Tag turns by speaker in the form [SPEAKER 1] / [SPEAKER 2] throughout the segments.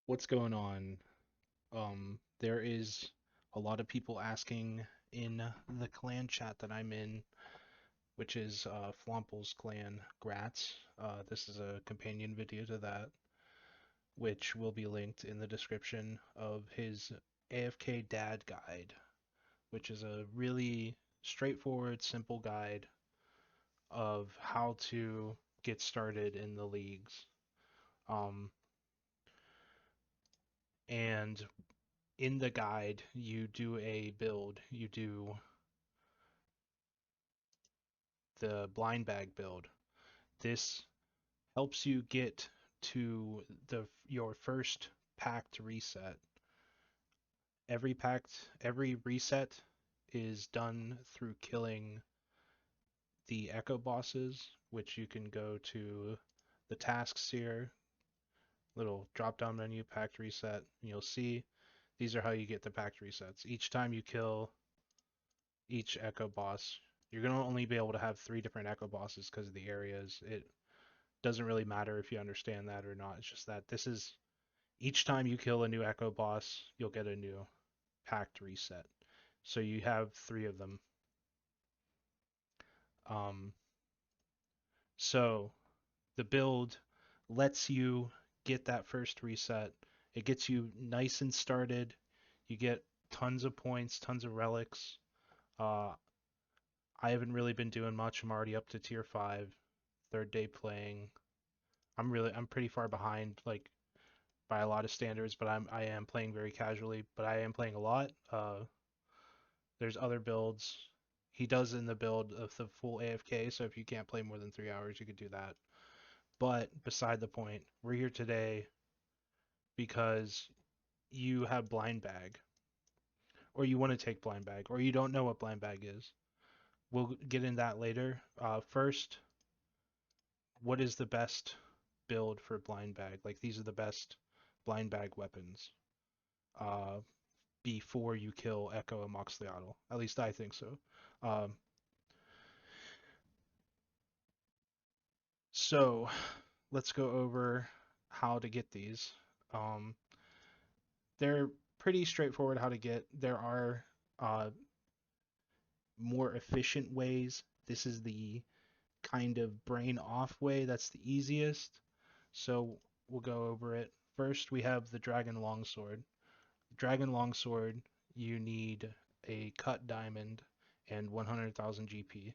[SPEAKER 1] what's going on? There is a lot of people asking in the clan chat that I'm in, which is Flomple's clan, Grats. This is a companion video to that, which will be linked in the description of his AFK Dad Guide, which is a really straightforward, simple guide of how to get started in the leagues. Um, and in the guide, you do a build. You do the Blindbag build. This helps you get to your first Pact reset. Every reset is done through killing the Echo bosses, which you can go to the tasks here, little drop down menu, Pact reset, and you'll see these are how you get the Pact resets. Each time you kill each Echo boss, you're going to only be able to have 3 different Echo bosses because of the areas. It doesn't really matter if you understand that or not. It's just that this is each time you kill a new Echo boss, you'll get a new Pact reset. So you have 3 of them. Um, so the build lets you get that first reset. It gets you nice and started. You get tons of points, tons of relics. Uh, I haven't really been doing much. I'm already up to tier 5, third day playing. I'm pretty far behind, like by a lot of standards, but I am playing very casually, but I am playing a lot. There's other builds. He does in the build of the full AFK, so if you can't play more than 3 hours, you could do that. But beside the point, we're here today because you have Blindbag, or you want to take Blindbag, or you don't know what Blindbag is. We'll get in that later. First, what is the best build for Blindbag? Like these are the best Blindbag weapons. Uh, before you kill Echo and Moxliatl. At least I think so. Um, so let's go over how to get these. Um, they're pretty straightforward how to get. There are uh, more efficient ways. This is the kind of brain off way that's the easiest. So we'll go over it. First, we have the Dragon Longsword. Dragon Longsword, you need a cut diamond and 100,000 GP.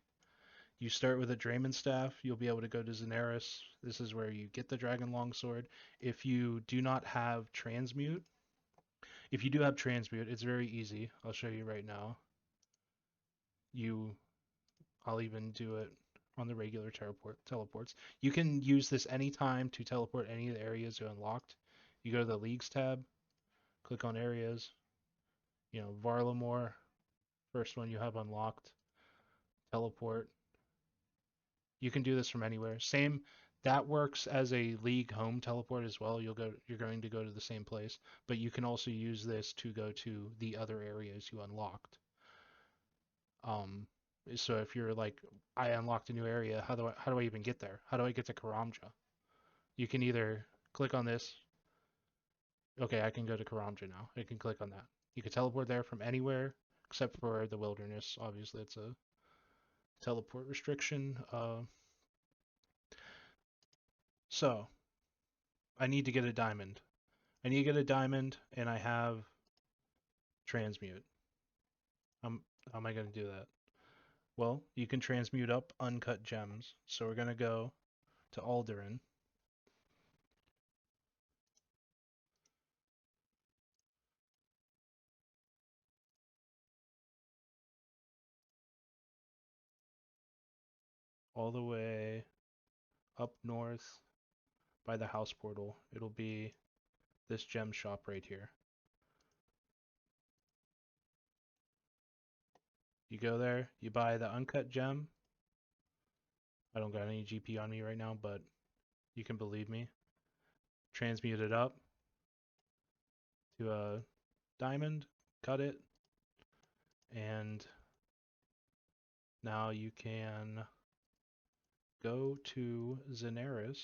[SPEAKER 1] You start with a Draymond Staff, you'll be able to go to Zanaris. This is where you get the Dragon Longsword. If you do not have Transmute, if you do have Transmute, it's very easy. I'll show you right now. I'll even do it on the regular teleports. You can use this anytime to teleport any of the areas you unlocked. You go to the Leagues tab, click on areas, Varlamore, first one you have unlocked, teleport. You can do this from anywhere. Same, that works as a league home teleport as well. You're going to go to the same place, but you can also use this to go to the other areas you unlocked. So if you're like, I unlocked a new area, how do I even get there? How do I get to Karamja? You can either click on this. Okay, I can go to Karamja now. I can click on that. You can teleport there from anywhere except for the wilderness. Obviously, it's a teleport restriction. So I need to get a diamond. I need to get a diamond, and I have transmute. How am I going to do that? Well, you can transmute up uncut gems. So we're going to go to Alderan. All the way up north by the house portal. It'll be this gem shop right here. You go there, you buy the uncut gem. I don't got any GP on me right now, but you can believe me. Transmute it up to a diamond, cut it, and now you can go to Zanaris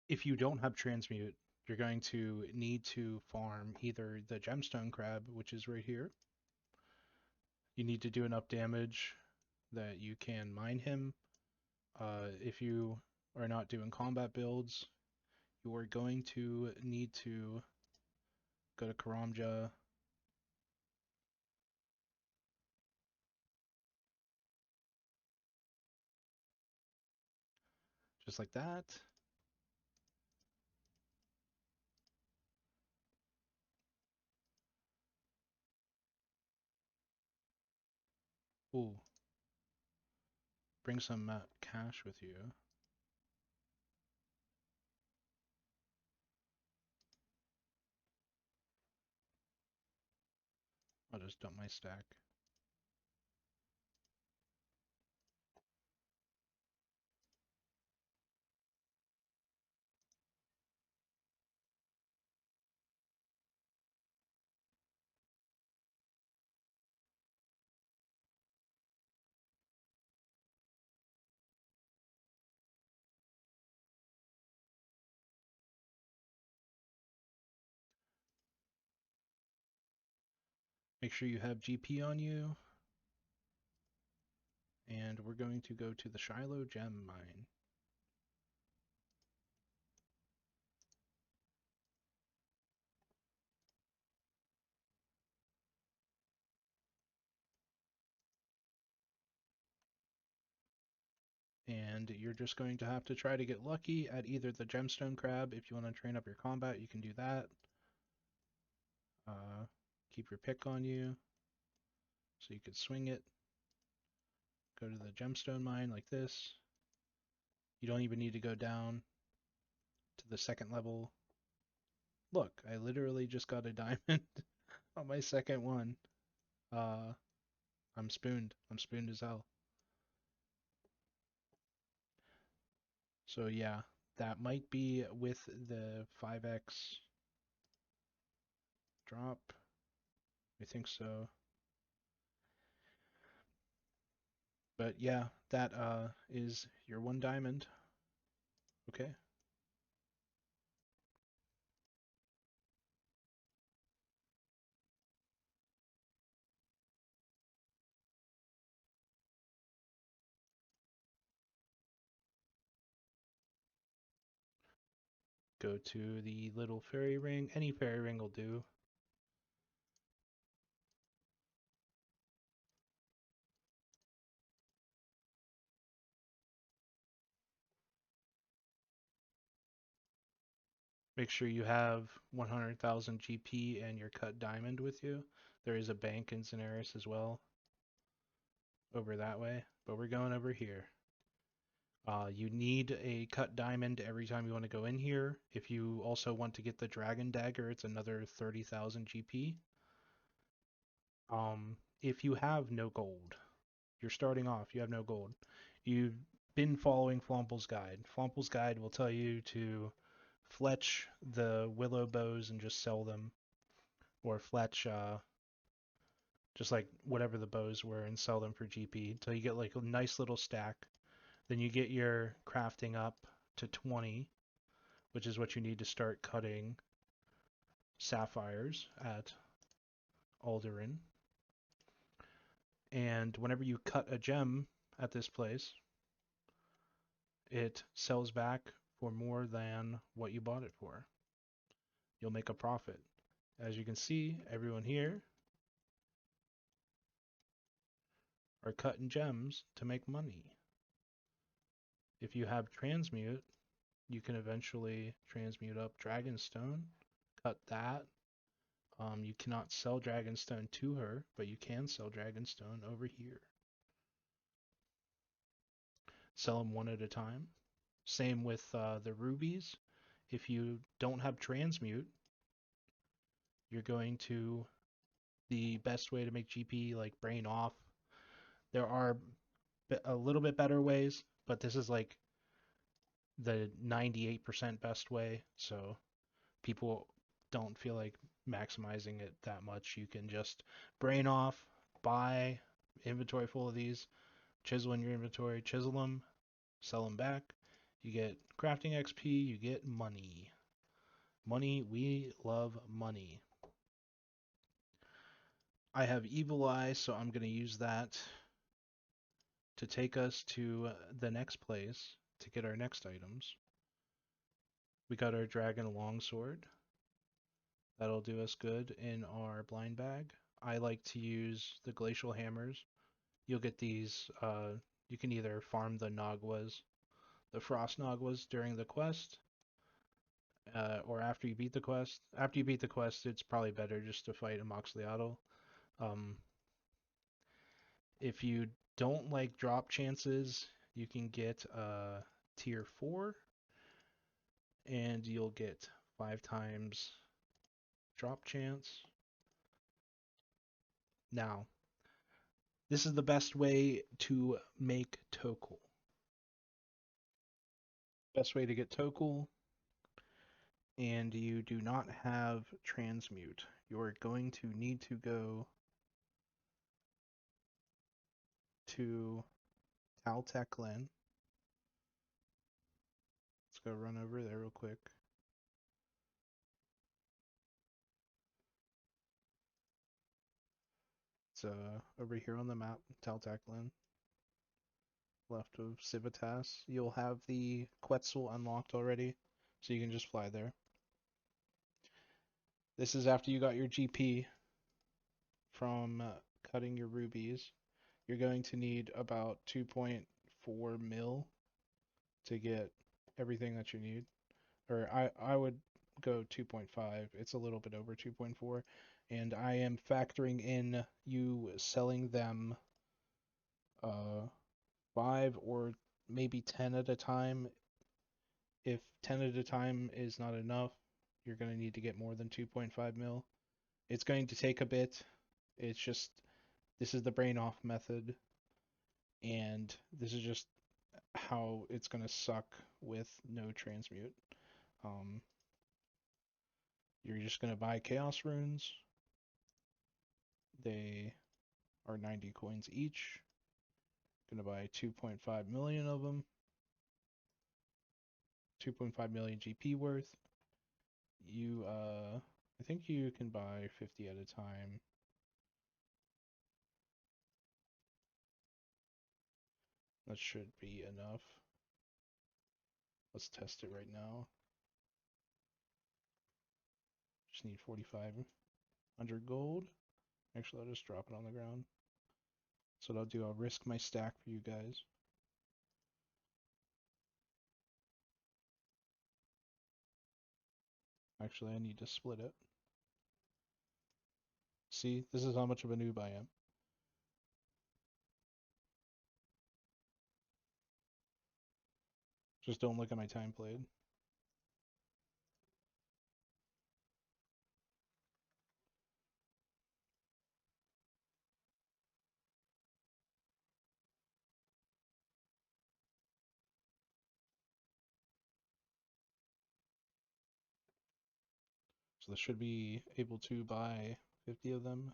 [SPEAKER 1] if you don't have Transmute, you're going to need to farm either the Gemstone Crab, which is right here. You need to do enough damage that you can mine him. If you are not doing combat builds, you are going to need to go to Karamja. Just like that. Ooh. Bring some cash with you. I'll just dump my stack. Make sure you have GP on you. And we're going to go to the Shiloh Gem Mine. And you're just going to have to try to get lucky at either the Gemstone Crab. If you want to train up your combat, you can do that. Keep your pick on you so you could swing it. Go to the Gemstone Mine like this. You don't even need to go down to the second level. Look, I literally just got a diamond on my second one. I'm spooned. I'm spooned as hell. So yeah, that might be with the 5x drop. I think so. But yeah, that is your one diamond. Okay. Go to the little fairy ring. Any fairy ring will do. Make sure you have 100,000 GP and your cut diamond with you. There is a bank in Zanaris as well over that way, but we're going over here. You need a cut diamond every time you want to go in here. If you also want to get the dragon dagger, it's another 30,000 GP. If you have no gold, you're starting off, you have no gold. You've been following Flomple's guide. Flomple's guide will tell you to fletch the willow bows and just sell them, or fletch just like whatever the bows were and sell them for GP until you get like a nice little stack. Then you get your crafting up to 20, which is what you need to start cutting sapphires at Alderan. And whenever you cut a gem at this place, it sells back for more than what you bought it for. You'll make a profit. As you can see, everyone here are cutting gems to make money. If you have Transmute, you can eventually transmute up Dragonstone, cut that. You cannot sell Dragonstone to her, but you can sell Dragonstone over here. Sell them one at a time. Same with the rubies. If you don't have Transmute, you're going to, the best way to make GP like brain off. There are a little bit better ways, but this is like the 98% best way, so people don't feel like maximizing it that much. You can just brain off, buy inventory full of these, chisel in your inventory, chisel them, sell them back. You get crafting XP, you get money. Money, we love money. I have Evil Eye, so I'm going to use that to take us to the next place to get our next items. We got our Dragon Longsword. That'll do us good in our Blindbag. I like to use the Glacial Hammers. You'll get these, you can either farm the Naguas, the Frost Naguas during the quest, or after you beat the quest. After you beat the quest, it's probably better just to fight a Moxliato. Um, if you don't like drop chances, you can get tier 4, and you'll get 5 times drop chance. Now, this is the best way to make Tokkul. Best way to get Tokkul, and you do not have Transmute. You're going to need to go to Talteklen. Let's go run over there real quick. It's over here on the map, Talteklen, left of Civitas. You'll have the Quetzal unlocked already, so you can just fly there. This is after you got your GP from cutting your rubies. You're going to need about 2.4 mil to get everything that you need. Or I would go 2.5. It's a little bit over 2.4. And I am factoring in you selling them 5 or maybe 10 at a time. If 10 at a time is not enough, you're going to need to get more than 2.5 mil. It's going to take a bit. It's just, this is the brain off method. And this is just how it's going to suck with no transmute. You're just going to buy Chaos Runes. They are 90 coins each. Going to buy 2.5 million of them. 2.5 million GP worth. You, I think you can buy 50 at a time. That should be enough. Let's test it right now. Just need 4,500 gold. Actually, I'll just drop it on the ground. So what I'll do, I'll risk my stack for you guys. Actually, I need to split it. See, this is how much of a noob I am. Just don't look at my time played. So this should be able to buy 50 of them.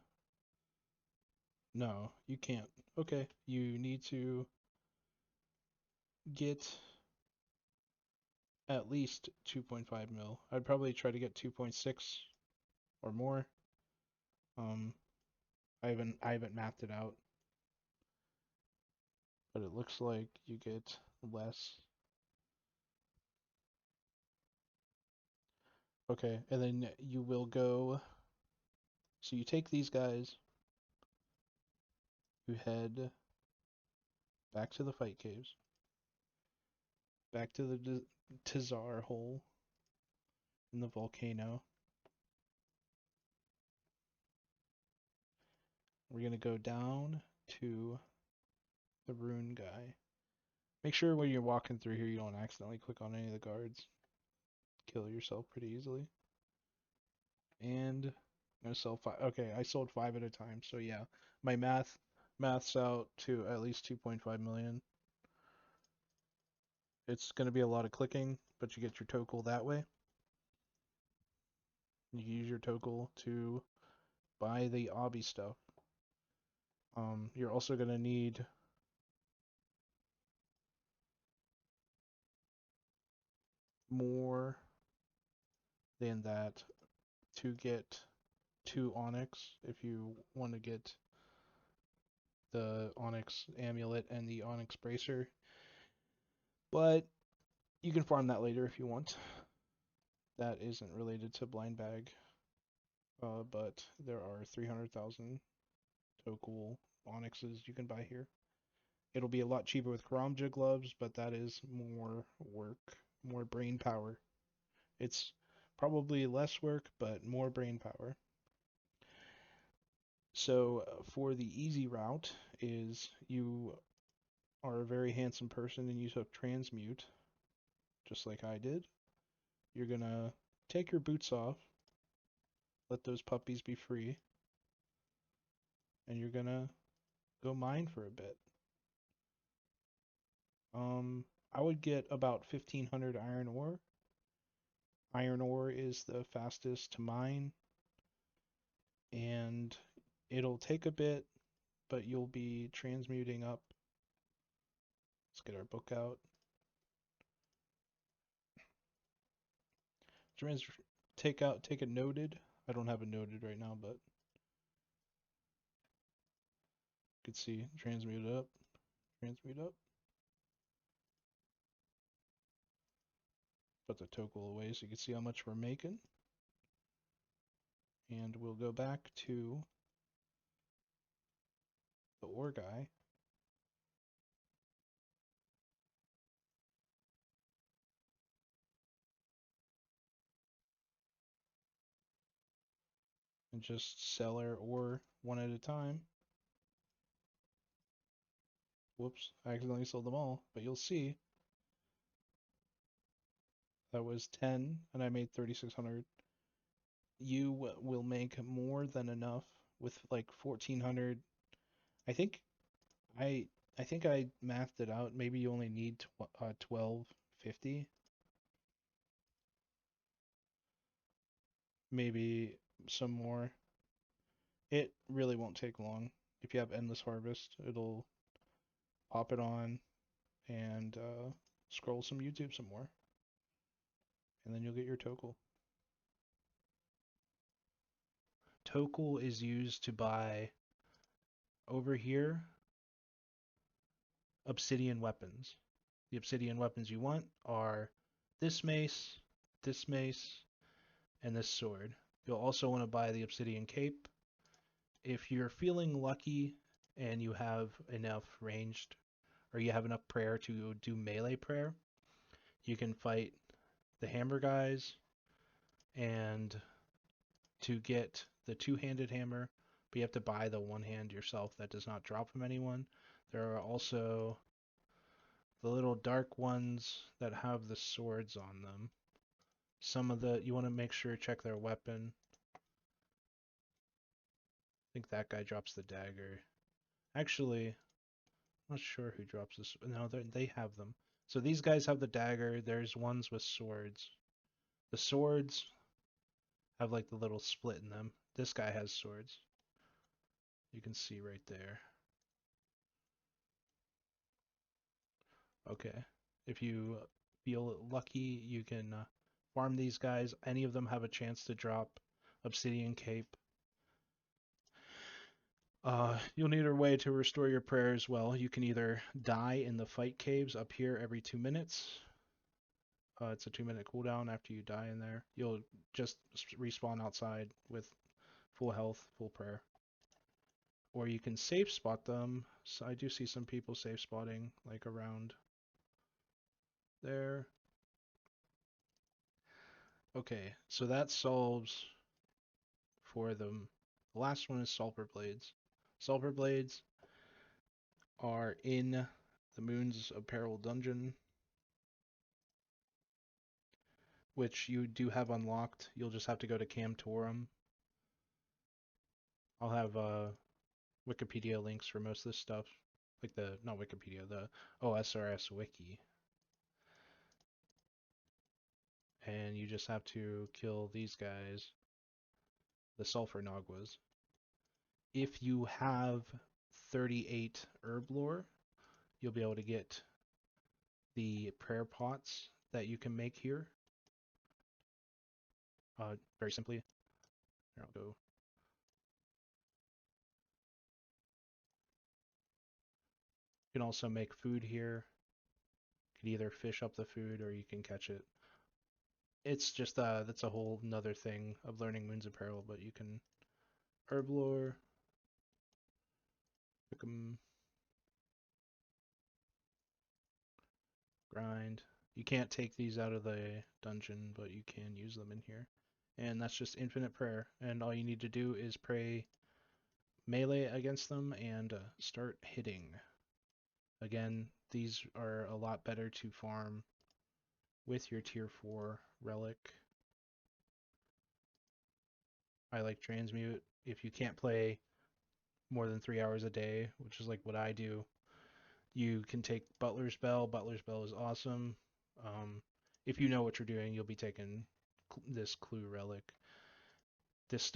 [SPEAKER 1] No, you can't. Okay, you need to get at least 2.5 mil. I'd probably try to get 2.6 or more. I haven't mapped it out, but it looks like you get less. Okay, and then you will go. So you take these guys, you head back to the fight caves, back to the Tizar hole in the volcano. We're gonna go down to the rune guy. Make sure when you're walking through here you don't accidentally click on any of the guards. Kill yourself pretty easily. And I'm gonna sell 5. Okay, I sold 5 at a time, so yeah. My maths out to at least 2.5 million. It's gonna be a lot of clicking, but you get your Tokkul that way. You can use your Tokkul to buy the obby stuff. You're also gonna need more than that to get 2 Onyx if you want to get the Onyx Amulet and the Onyx Bracer. But you can farm that later if you want. That isn't related to Blindbag. But there are 300,000 Tokkul Onyxes you can buy here. It'll be a lot cheaper with Karamja gloves, but that is more work, more brain power. It's probably less work, but more brain power. So for the easy route is you are a very handsome person and you took Transmute, just like I did. You're gonna take your boots off, let those puppies be free, and you're gonna go mine for a bit. I would get about 1,500 iron ore. Iron ore is the fastest to mine, and it'll take a bit, but you'll be transmuting up. Let's get our book out. Take it noted. I don't have it noted right now, but you can see transmute up, transmute up. Put the Tokkul away so you can see how much we're making. And we'll go back to the ore guy. And just sell our ore one at a time. Whoops, I accidentally sold them all, but you'll see that was 10 and I made 3,600. You will make more than enough with like 1,400. I think I I think I mathed it out. Maybe you only need 1250. Maybe some more. It really won't take long. If you have Endless Harvest, it'll pop it on and scroll some YouTube some more. And then you'll get your Tokkul. Tokkul is used to buy over here Obsidian Weapons. The Obsidian Weapons you want are this mace, and this sword. You'll also want to buy the Obsidian Cape. If you're feeling lucky and you have enough ranged, or you have enough prayer to do melee prayer, you can fight the hammer guys and to get the two-handed hammer, but you have to buy the one hand yourself that does not drop from anyone. There are also the little dark ones that have the swords on them. Some of the, you want to make sure check their weapon. I think that guy drops the dagger. Actually, I'm not sure who drops this. No, they have them. So these guys have the dagger. There's ones with swords. The swords have like the little split in them. This guy has swords. You can see right there. Okay. If you feel lucky, you can farm these guys. Any of them have a chance to drop Obsidian Cape. You'll need a way to restore your prayer as well. You can either die in the fight caves up here every 2 minutes. It's a 2-minute cooldown after you die in there. You'll just respawn outside with full health, full prayer. Or you can safe spot them. So I do see some people safe spotting like around there. Okay, so that solves for them. The last one is Sulphur Blades. Sulphur Blades are in the Moons of Peril dungeon, which you do have unlocked. You'll just have to go to Camtorum. I'll have Wikipedia links for most of this stuff. Like the, not Wikipedia, the OSRS wiki. And you just have to kill these guys, the Sulphur Naguas. If you have 38 herb lore, you'll be able to get the prayer pots that you can make here. very simply. Here, I'll go. You can also make food here. You can either fish up the food or you can catch it. It's just that's a whole nother thing of learning Moon's Apparel, but you can herb lore, pick 'em, grind. You can't take these out of the dungeon, but you can use them in here. And that's just infinite prayer. And all you need to do is pray melee against them and start hitting. Again, these are a lot better to farm with your tier 4 relic. I like Transmute. If you can't play more than 3 hours a day, which is like what I do, you can take Butler's Bell. Butler's Bell is awesome. If you know what you're doing, you'll be taking this Clue relic. This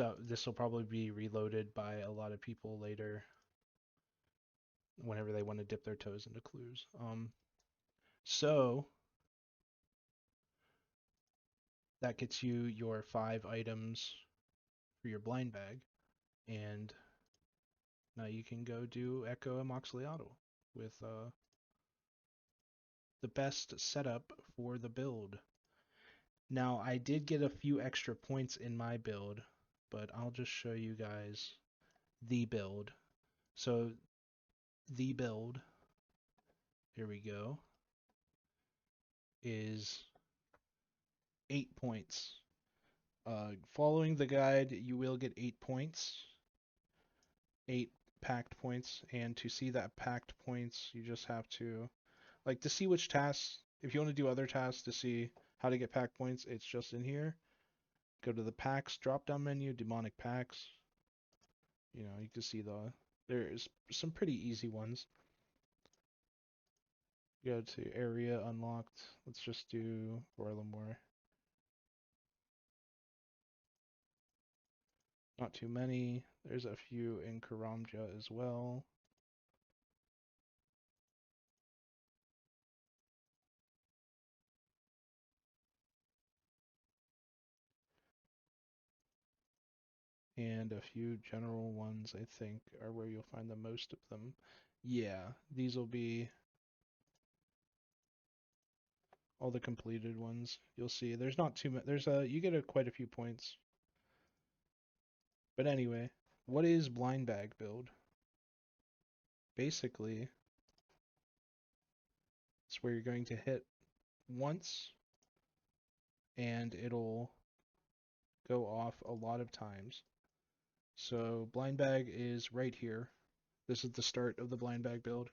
[SPEAKER 1] will probably be reloaded by a lot of people later whenever they want to dip their toes into clues. So that gets you your 5 items for your blind bag, and now you can go do Echo Amoxicillado with the best setup for the build. Now, I did get a few extra points in my build, but I'll just show you guys the build. So, the build, here we go, is 8 points. Following the guide, you will get 8 points, 8 Pact points, and to see that Pact points, you just have to, like, to see which tasks, if you want to do other tasks to see how to get Pact points, it's just in here. Go to the Pacts drop-down menu, Demonic Pacts. You know, you can see there's some pretty easy ones. Go to area unlocked. Let's just do Orlamore. Not too many. There's a few in Karamja as well. And a few general ones, I think, are where you'll find the most of them. Yeah, these will be all the completed ones. You'll see there's not too much. You get quite a few points. But anyway, what is Blindbag build? Basically, it's where you're going to hit once and it'll go off a lot of times. So Blindbag is right here. This is the start of the Blindbag build.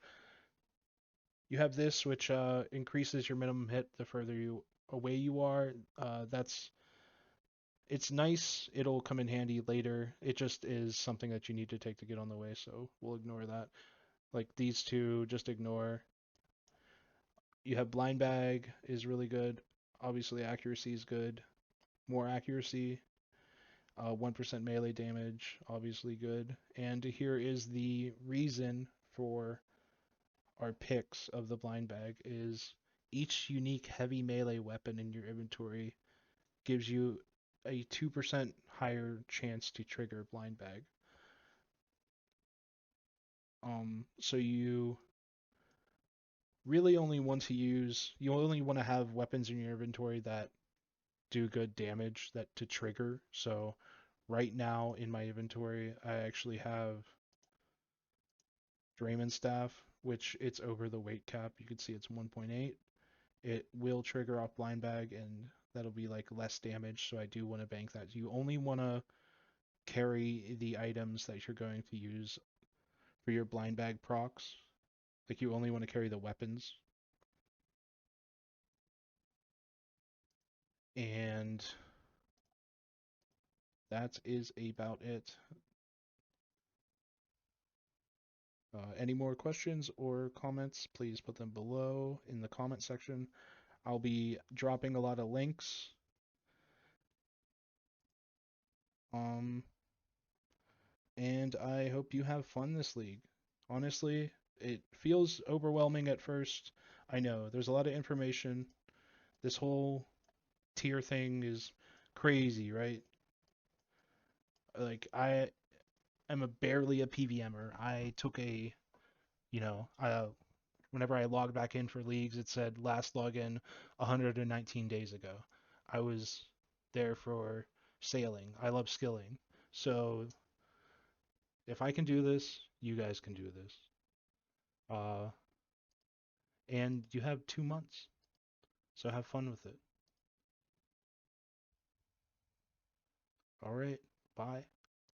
[SPEAKER 1] You have this, which increases your minimum hit the further away you are. It's nice. It'll come in handy later. It just is something that you need to take to get on the way, so we'll ignore that. Like these two, just ignore. You have Blindbag is really good. Obviously, accuracy is good. More accuracy. 1% melee damage, obviously good. And here is the reason for our picks of the blind bag is each unique heavy melee weapon in your inventory gives you a 2% higher chance to trigger blind bag. So you really only want to have weapons in your inventory that do good damage to trigger. So right now in my inventory, I actually have Drayman Staff, which it's over the weight cap. You can see it's 1.8. It will trigger off Blind Bag, and that'll be like less damage, so I do want to bank that. You only want to carry the items that you're going to use for your Blind Bag procs. Like you only want to carry the weapons. And that is about it. Any more questions or comments, please put them below in the comment section. I'll be dropping a lot of links. And I hope you have fun this league. Honestly, it feels overwhelming at first. I know, there's a lot of information. This whole tier thing is Crazy, right? Like I am barely a PVMer. I took a, you know, whenever I logged back in for leagues, it said last login 119 days ago. I was there for sailing. I love skilling. So if I can do this, you guys can do this. Uh, and you have 2 months, so have fun with it. All right, bye.